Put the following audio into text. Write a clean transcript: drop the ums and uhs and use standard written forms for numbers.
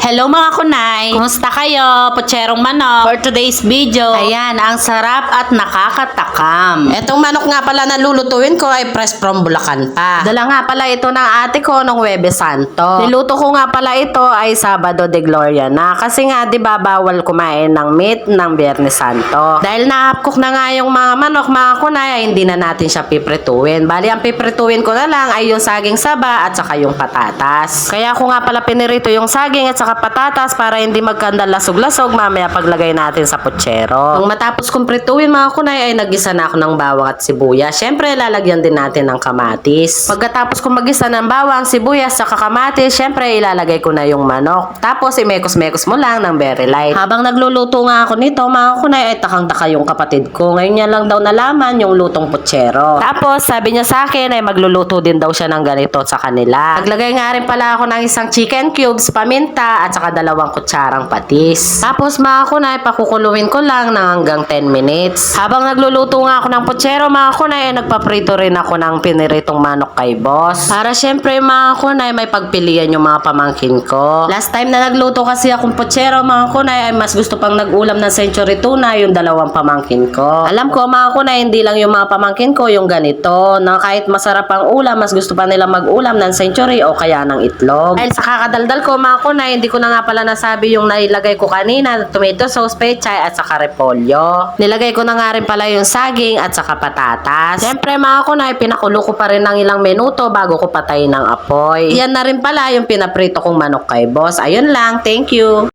Hello mga kunay! Kumusta kayo? Putserong manok. For today's video, ayan, ang sarap at nakakatakam. Etong manok nga pala na lulutuin ko ay fresh from Bulacan pa. Dala nga pala ito ng ate ko nung Huwebes Santo. Niluto ko nga pala ito ay Sabado de Gloria na kasi nga di ba bawal kumain ng meat ng Biyernes Santo. Dahil na-upcook na nga yung mga manok mga kunay ay hindi na natin siya piprituin. Bali ang piprituin ko na lang ay yung saging saba at saka yung patatas. Kaya ko nga pala pinirito yung saging at saka patatas para hindi magkandal lasog-lasog mamaya paglagay natin sa putsero. Nung matapos kong prituin mga kunay ay nagisa na ako ng bawang at sibuyas. Syempre lalagyan din natin ng kamatis. Pagkatapos kong magisa ng bawang, sibuyas at kamatis, syempre ilalagay ko na yung manok. Tapos imekos-mekos mo lang ng very light. Habang nagluluto nga ako nito mga kunay ay takang-taka yung kapatid ko. Ngayon niya lang daw nalaman yung lutong putsero. Tapos sabi niya sa akin ay magluluto din daw siya ng ganito sa kanila. Naglagay nga rin pala ako ng isang chicken cubes, paminta at saka 2 kutsarang patis. Tapos mga kunay, pakukuluin ko lang ng hanggang 10 minutes. Habang nagluluto nga ako ng putsero mga kunay, nagpaprito rin ako ng piniritong manok kay boss. Para syempre mga kunay, may pagpilian yung mga pamangkin ko. Last time na nagluto kasi akong putsero mga kunay, ay mas gusto pang nag-ulam ng century tuna yung 2 pamangkin ko. Alam ko mga kunay, hindi lang yung mga pamangkin ko yung ganito, na kahit masarap ang ulam, mas gusto pa nila mag-ulam ng century o kaya ng itlog. Dahil sa kakadaldal ko mga kunay, hindi ko na nga pala nasabi yung nailagay ko kanina, tomato sauce, pechay at saka repolyo. Nilagay ko na nga rin pala yung saging at saka patatas. Siyempre mga kunay, pinakulo ko pa rin ng ilang minuto bago ko patayin ng apoy. Yan na rin pala yung pinaprito kong manok kay boss. Ayun lang, thank you!